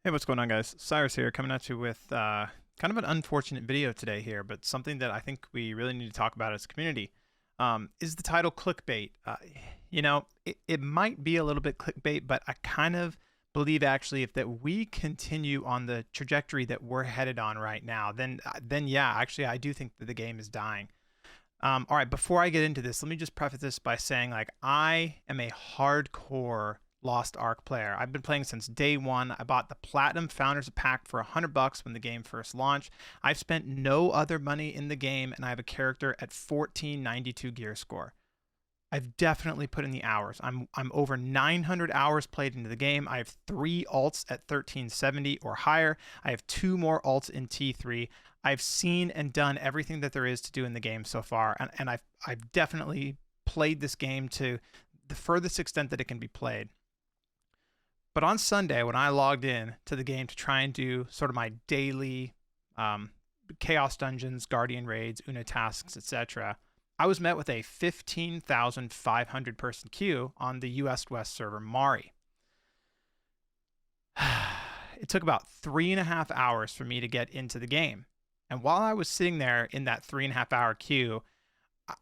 Hey, what's going on, guys? Cyrus here, coming at you with kind of an unfortunate video today here, but something that I think we really need to talk about as a community. Is the title clickbait? It might be a little bit clickbait, but I kind of believe actually if that we continue on the trajectory that we're headed on right now, then yeah, actually I do think that the game is dying. All right, before I get into this, let me just preface this by saying, like, I am a hardcore Lost Ark player. I've been playing since day one. I bought the Platinum Founders Pack for $100 when the game first launched. I've spent no other money in the game, and I have a character at 1492 gear score. I've definitely put in the hours. I'm over 900 hours played into the game. I have 3 alts at 1370 or higher. I have 2 more alts in T3. I've seen and done everything that there is to do in the game so far, and I've definitely played this game to the furthest extent that it can be played. But on Sunday, when I logged in to the game to try and do sort of my daily um, chaos dungeons, guardian raids, Una tasks, etc., I was met with a 15,500 person queue on the US West server Mari. It took about 3.5 hours for me to get into the game. And while I was sitting there in that 3.5 hour queue,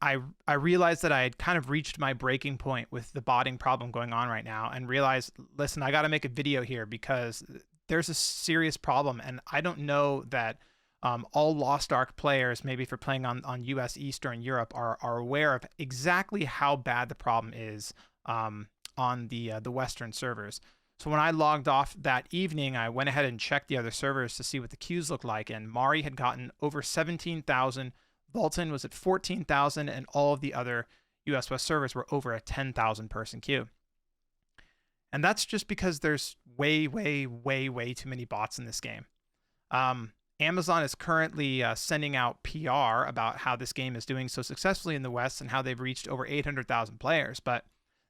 I realized that I had kind of reached my breaking point with the botting problem going on right now, and realized, listen, I got to make a video here because there's a serious problem, and I don't know that all Lost Ark players, maybe for playing on US East or in Europe, are aware of exactly how bad the problem is on the Western servers. So when I logged off that evening, I went ahead and checked the other servers to see what the queues looked like, and Mari had gotten over 17,000. Bolton was at 14,000, and all of the other US West servers were over a 10,000 person queue. And that's just because there's way, way, way, way too many bots in this game. Amazon is currently sending out PR about how this game is doing so successfully in the West and how they've reached over 800,000 players. But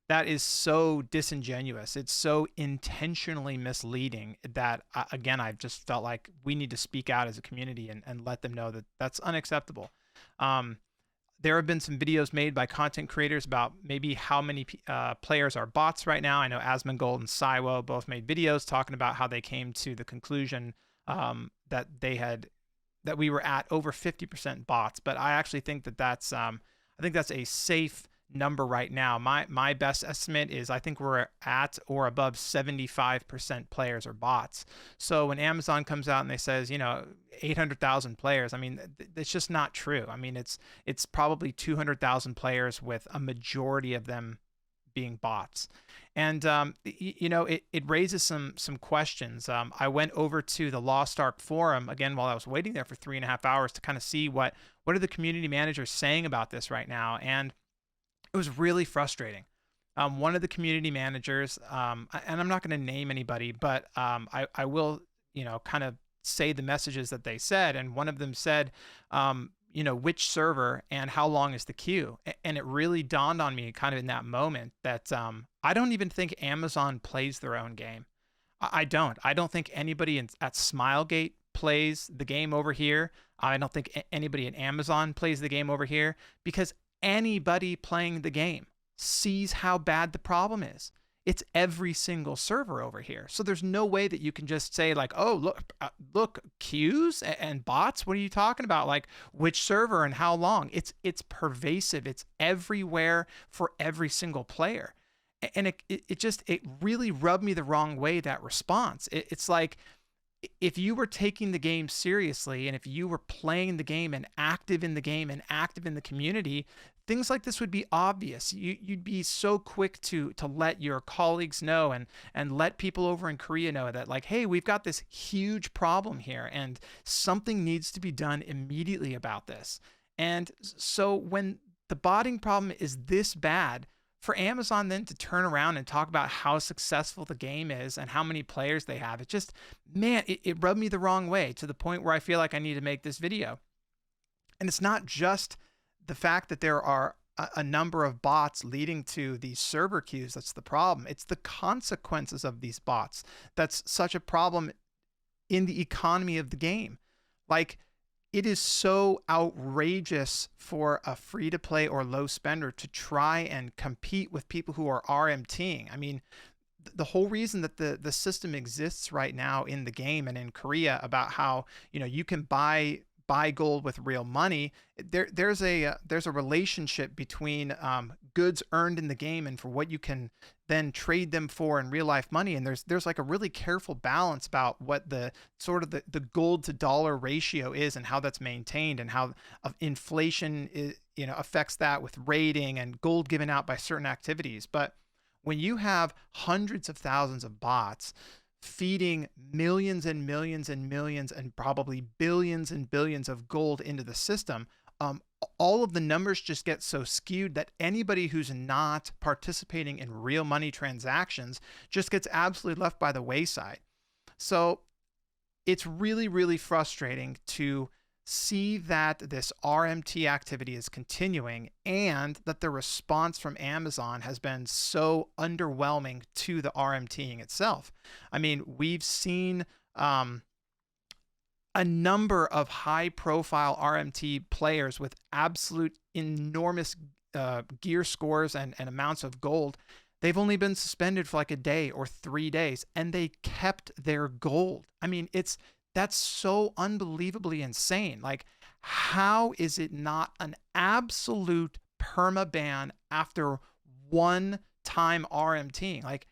that is so disingenuous. It's so intentionally misleading that, again, I've just felt like we need to speak out as a community and let them know that that's unacceptable. Um, there have been some videos made by content creators about maybe how many players are bots right now. I know Asmongold and Saiwo both made videos talking about how they came to the conclusion that we were at over 50% bots. But I actually think that that's a safe number right now. My best estimate is I think we're at or above 75% players are bots. So when Amazon comes out and they says, 800,000 players, I mean, it's just not true. I mean, it's probably 200,000 players with a majority of them being bots. And it raises some questions. I went over to the Lost Ark forum again while I was waiting there for 3.5 hours to kind of see what are the community managers saying about this right now. And it was really frustrating. One of the community managers, and I'm not going to name anybody, but I will, kind of say the messages that they said. And one of them said, which server and how long is the queue? And it really dawned on me kind of in that moment that I don't even think Amazon plays their own game. I don't. I don't think anybody at Smilegate plays the game over here. I don't think anybody at Amazon plays the game over here, because anybody playing the game sees how bad the problem is. It's every single server over here. So there's no way that you can just say like, oh, look, queues and bots. What are you talking about? Like, which server and how long? It's pervasive. It's everywhere for every single player. And it really rubbed me the wrong way, that response. It's like, if you were taking the game seriously, and if you were playing the game and active in the game and active in the community, things like this would be obvious. You'd be so quick to let your colleagues know and let people over in Korea know that, like, hey, we've got this huge problem here and something needs to be done immediately about this. And so when the botting problem is this bad, for Amazon then to turn around and talk about how successful the game is and how many players they have, it just, man, it rubbed me the wrong way, to the point where I feel like I need to make this video. And it's not just the fact that there are a number of bots leading to these server queues that's the problem. It's the consequences of these bots that's such a problem in the economy of the game. Like, it is so outrageous for a free-to-play or low spender to try and compete with people who are RMTing. I mean, the whole reason that the system exists right now in the game and in Korea about how, you can buy gold with real money. There's a relationship between goods earned in the game and for what you can then trade them for in real life money. And there's like a really careful balance about what the sort of the gold to dollar ratio is and how that's maintained, and how inflation is, affects that with rating and gold given out by certain activities. But when you have hundreds of thousands of bots feeding millions and millions and millions and probably billions and billions of gold into the system, all of the numbers just get so skewed that anybody who's not participating in real money transactions just gets absolutely left by the wayside. So it's really, really frustrating to see that this RMT activity is continuing and that the response from Amazon has been so underwhelming to the RMTing itself. I mean, we've seen a number of high profile RMT players with absolute enormous gear scores and amounts of gold. They've only been suspended for like a day or 3 days, and they kept their gold. I mean, that's so unbelievably insane. Like, how is it not an absolute perma ban after one time RMTing? Like,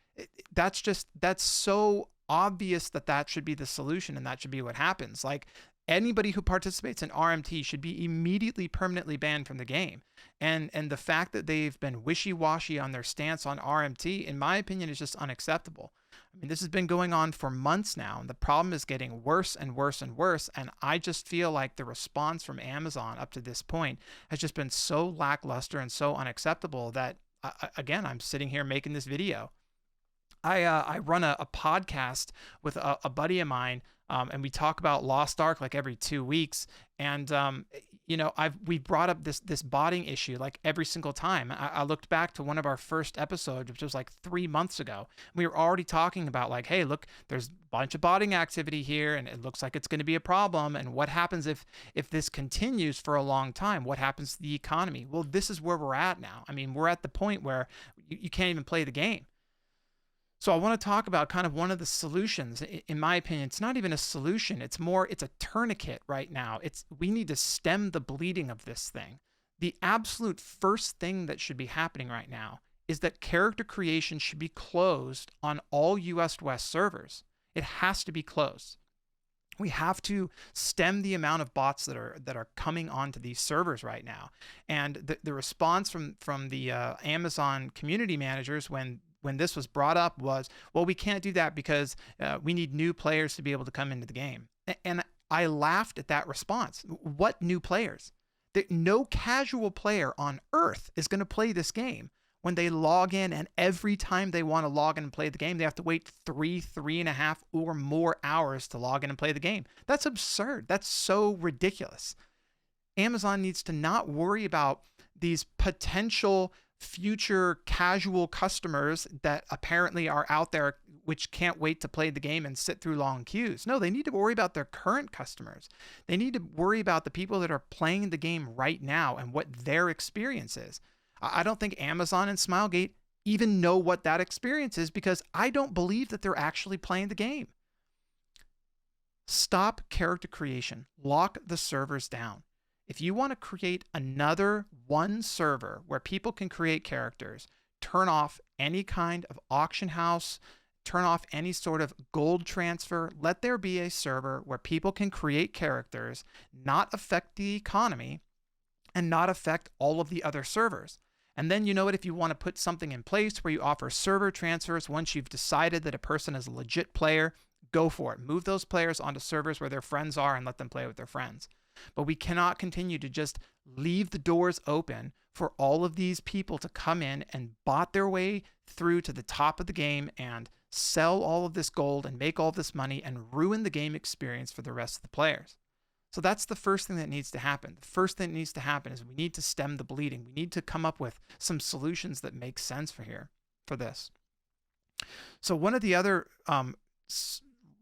that's so obvious that should be the solution and that should be what happens. Like, anybody who participates in RMT should be immediately permanently banned from the game. And the fact that they've been wishy-washy on their stance on RMT, in my opinion, is just unacceptable. I mean, this has been going on for months now, and the problem is getting worse and worse and worse. And I just feel like the response from Amazon up to this point has just been so lackluster and so unacceptable that, again, I'm sitting here making this video. I run a podcast with a buddy of mine, and we talk about Lost Ark like every 2 weeks. And we brought up this botting issue like every single time. I looked back to one of our first episodes, which was like 3 months ago. We were already talking about like, hey, look, there's a bunch of botting activity here, and it looks like it's going to be a problem. And what happens if this continues for a long time? What happens to the economy? Well, this is where we're at now. I mean, we're at the point where you can't even play the game. So I want to talk about kind of one of the solutions. In my opinion, it's not even a solution. It's a tourniquet right now. We need to stem the bleeding of this thing. The absolute first thing that should be happening right now is that character creation should be closed on all US West servers. It has to be closed. We have to stem the amount of bots that are coming onto these servers right now. And the response from the Amazon community managers when this was brought up was, well, we can't do that because we need new players to be able to come into the game. And I laughed at that response. What new players? No casual player on earth is going to play this game when they log in, and every time they want to log in and play the game, they have to wait 3.5 or more hours to log in and play the game. That's absurd. That's so ridiculous. Amazon needs to not worry about these potential future casual customers that apparently are out there which can't wait to play the game and sit through long queues. No, they need to worry about their current customers. They need to worry about the people that are playing the game right now and what their experience is. I don't think Amazon and Smilegate even know what that experience is, because I don't believe that they're actually playing the game. Stop character creation. Lock the servers down. If you want to create another one server where people can create characters, turn off any kind of auction house, turn off any sort of gold transfer, let there be a server where people can create characters, not affect the economy, and not affect all of the other servers. And then, you know what, if you want to put something in place where you offer server transfers once you've decided that a person is a legit player, go for it. Move those players onto servers where their friends are and let them play with their friends. But we cannot continue to just leave the doors open for all of these people to come in and bot their way through to the top of the game and sell all of this gold and make all this money and ruin the game experience for the rest of the players. So that's the first thing that needs to happen. The first thing that needs to happen is we need to stem the bleeding. We need to come up with some solutions that make sense for this. So one of the other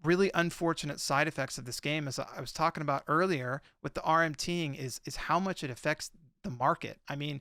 really unfortunate side effects of this game, as I was talking about earlier with the RMTing, is how much it affects the market. I mean,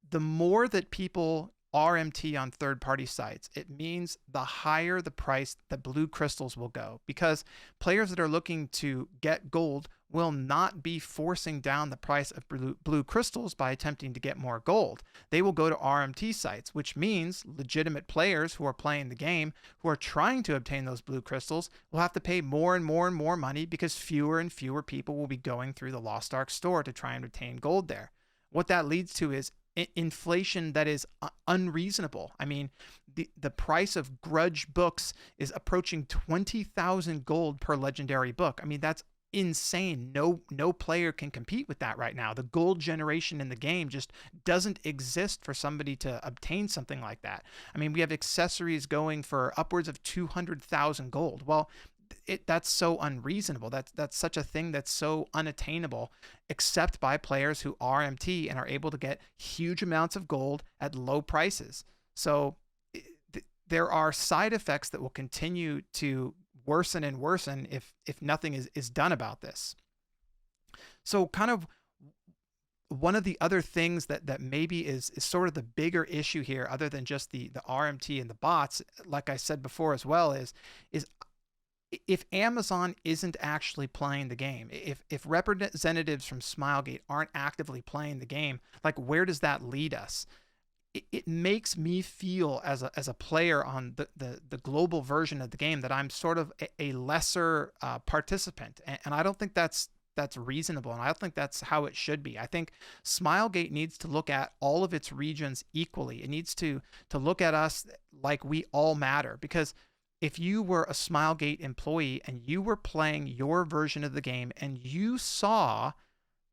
the more that people RMT on third-party sites, it means the higher the price that blue crystals will go, because players that are looking to get gold will not be forcing down the price of blue crystals by attempting to get more gold. They will go to RMT sites, which means legitimate players who are playing the game, who are trying to obtain those blue crystals, will have to pay more and more and more money, because fewer and fewer people will be going through the Lost Ark store to try and obtain gold there. What that leads to is inflation that is unreasonable. I mean, the price of grudge books is approaching 20,000 gold per legendary book. I mean, that's insane. No player can compete with that right now. The gold generation in the game just doesn't exist for somebody to obtain something like that. I mean, we have accessories going for upwards of 200,000 gold. Well, that's so unreasonable. That's such a thing that's so unattainable, except by players who RMT and are able to get huge amounts of gold at low prices. So there are side effects that will continue to worsen and worsen if nothing is done about this. So kind of one of the other things that maybe is sort of the bigger issue here, other than just the RMT and the bots, like I said before as well, is if Amazon isn't actually playing the game, if representatives from Smilegate aren't actively playing the game, like, where does that lead us? It makes me feel as a player on the global version of the game that I'm sort of a lesser participant, and I don't think that's reasonable, and I don't think that's how it should be. I think Smilegate needs to look at all of its regions equally. It needs to look at us like we all matter, because if you were a Smilegate employee and you were playing your version of the game and you saw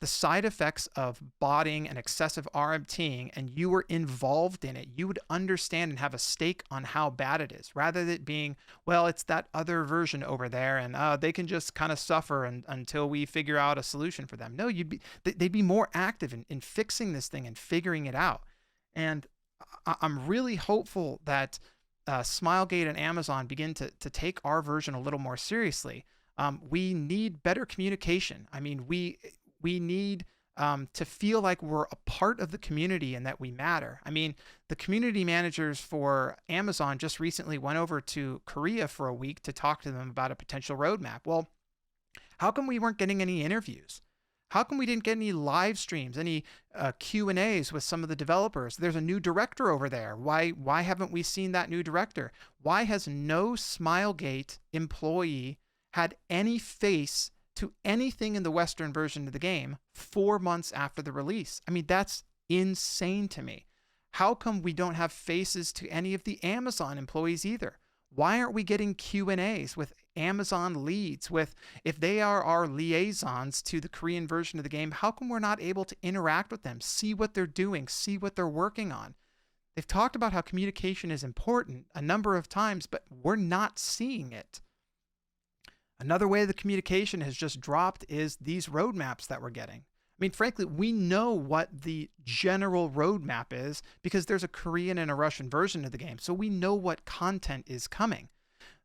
the side effects of botting and excessive RMTing and you were involved in it, you would understand and have a stake on how bad it is, rather than it being, well, it's that other version over there and they can just kind of suffer until we figure out a solution for them. No, they'd be more active in fixing this thing and figuring it out. And I'm really hopeful that Smilegate and Amazon begin to take our version a little more seriously. We need better communication. I mean, we need to feel like we're a part of the community and that we matter. I mean, the community managers for Amazon just recently went over to Korea for a week to talk to them about a potential roadmap. Well, how come we weren't getting any interviews? How come we didn't get any live streams, any Q&As with some of the developers? There's a new director over there. Why haven't we seen that new director? Why has no Smilegate employee had any face to anything in the Western version of the game 4 months after the release? I mean, that's insane to me. How come we don't have faces to any of the Amazon employees either? Why aren't we getting Q&As with Amazon leads, if they are our liaisons to the Korean version of the game? How come we're not able to interact with them, see what they're doing, see what they're working on? They've talked about how communication is important a number of times, but we're not seeing it. Another way the communication has just dropped is these roadmaps that we're getting. I mean, frankly, we know what the general roadmap is because there's a Korean and a Russian version of the game. So we know what content is coming.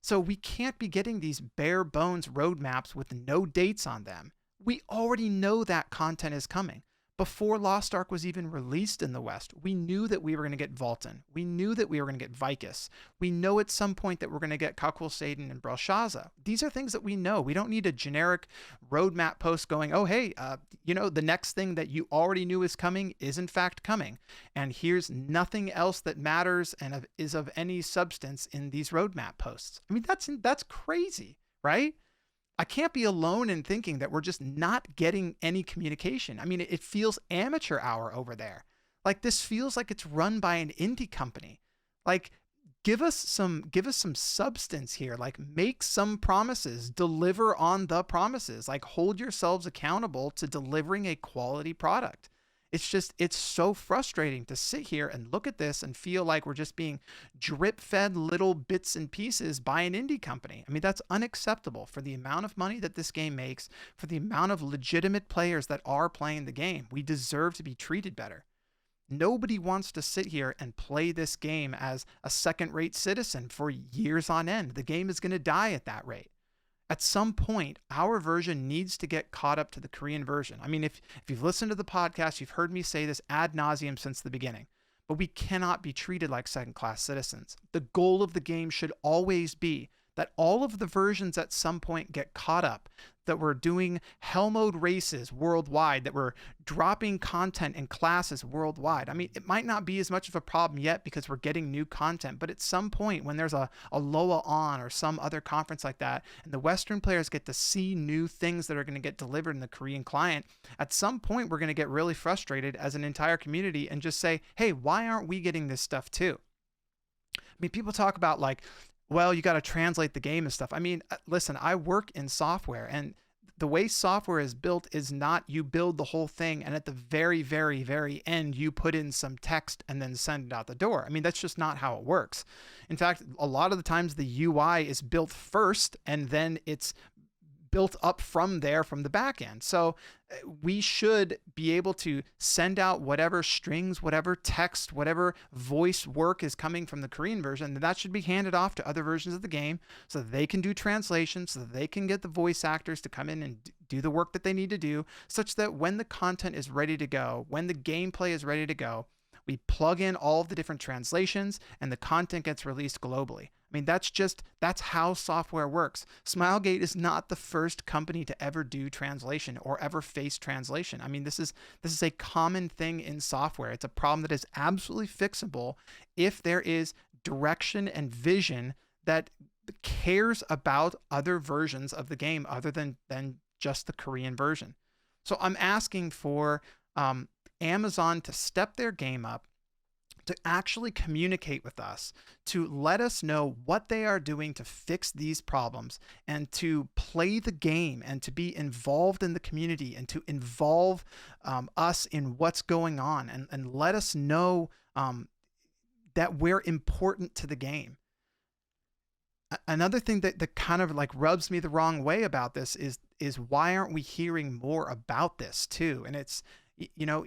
So we can't be getting these bare bones roadmaps with no dates on them. We already know that content is coming. Before Lost Ark was even released in the West, we knew that we were going to get Vultan. We knew that we were going to get Vicus. We know at some point that we're going to get Kakul Satan and Belshazzar. These are things that we know. We don't need a generic roadmap post going, oh, hey, the next thing that you already knew is coming is in fact coming. And here's nothing else that matters and is of any substance in these roadmap posts. I mean, that's crazy, right? I can't be alone in thinking that we're just not getting any communication. I mean, it feels amateur hour over there. Like, this feels like it's run by an indie company. Like, give us some substance here. Like, make some promises, deliver on the promises. Like, hold yourselves accountable to delivering a quality product. It's so frustrating to sit here and look at this and feel like we're just being drip fed little bits and pieces by an indie company. I mean, that's unacceptable for the amount of money that this game makes, for the amount of legitimate players that are playing the game. We deserve to be treated better. Nobody wants to sit here and play this game as a second-rate citizen for years on end. The game is going to die at that rate. At some point, our version needs to get caught up to the Korean version. I mean, if you've listened to the podcast, you've heard me say this ad nauseum since the beginning. but we cannot be treated like second-class citizens. The goal of the game should always be that all of the versions at some point get caught up, that we're doing hell mode races worldwide, that we're dropping content in classes worldwide. I mean, it might not be as much of a problem yet because we're getting new content, but at some point when there's a LOA on or some other conference like that, and the Western players get to see new things that are going to get delivered in the Korean client, at some point we're going to get really frustrated as an entire community and just say, hey, why aren't we getting this stuff too? I mean, people talk about like, well, you got to translate the game and stuff. I mean, listen, I work in software, and the way software is built is not you build the whole thing and at the very, very, very end, you put in some text and then send it out the door. I mean, that's just not how it works. In fact, a lot of the times the UI is built first and then it's built up from there from the back end. So we should be able to send out whatever strings, whatever text, whatever voice work is coming from the Korean version, that should be handed off to other versions of the game so that they can do translations, so that they can get the voice actors to come in and do the work that they need to do, such that when the content is ready to go, when the gameplay is ready to go, we plug in all of the different translations and the content gets released globally. I mean, that's how software works. Smilegate is not the first company to ever do translation or ever face translation. I mean, this is a common thing in software. It's a problem that is absolutely fixable if there is direction and vision that cares about other versions of the game other than just the Korean version. So I'm asking for Amazon to step their game up, to actually communicate with us, to let us know what they are doing to fix these problems, and to play the game and to be involved in the community and to involve us in what's going on, and let us know that we're important to the game. Another thing that kind of like rubs me the wrong way about this is why aren't we hearing more about this too? And it's, you know,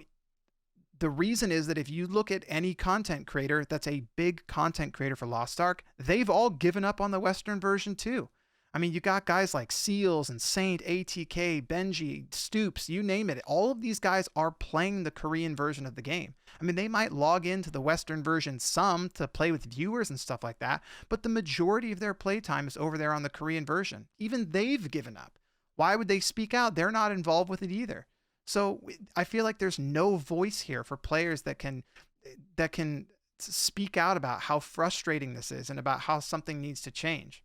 the reason is that if you look at any content creator that's a big content creator for Lost Ark, they've all given up on the Western version too. I mean, you got guys like Seals and Saint, ATK, Benji, Stoops, you name it. All of these guys are playing the Korean version of the game. I mean, they might log into the Western version some to play with viewers and stuff like that, but the majority of their playtime is over there on the Korean version. Even they've given up. Why would they speak out? They're not involved with it either. So I feel like there's no voice here for players that can speak out about how frustrating this is and about how something needs to change.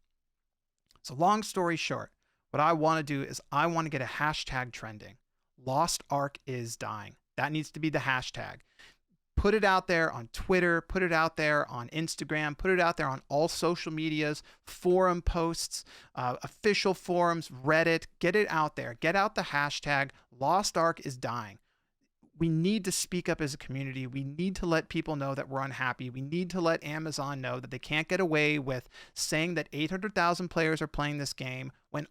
So long story short, what I want to do is I want to get a hashtag trending. Lost Ark is dying. That needs to be the hashtag. Put it out there on Twitter, put it out there on Instagram, put it out there on all social medias, forum posts, official forums, Reddit. Get it out there. Get out the hashtag Lost Ark is dying. We need to speak up as a community. We need to let people know that we're unhappy. We need to let Amazon know that they can't get away with saying that 800,000 players are playing this game when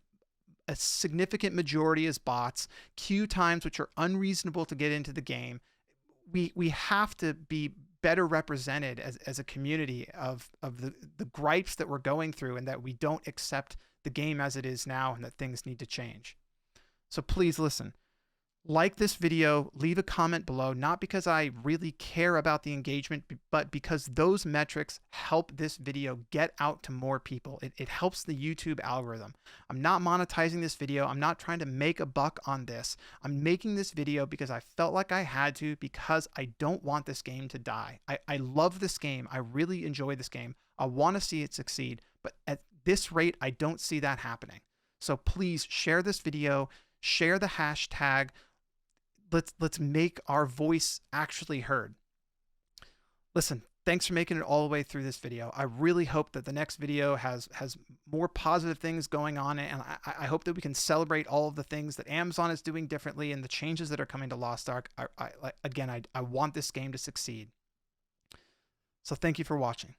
a significant majority is bots, queue times which are unreasonable to get into the game. We have to be better represented as a community of the gripes that we're going through, and that we don't accept the game as it is now and that things need to change. So please listen. Like this video, leave a comment below, not because I really care about the engagement, but because those metrics help this video get out to more people. It helps the YouTube algorithm. I'm not monetizing this video. I'm not trying to make a buck on this. I'm making this video because I felt like I had to, because I don't want this game to die. I love this game. I really enjoy this game. I want to see it succeed, but at this rate, I don't see that happening. So please share this video, share the hashtag. Let's make our voice actually heard. Listen, thanks for making it all the way through this video. I really hope that the next video has more positive things going on, and I hope that we can celebrate all of the things that Amazon is doing differently and the changes that are coming to Lost Ark. I want this game to succeed. So thank you for watching.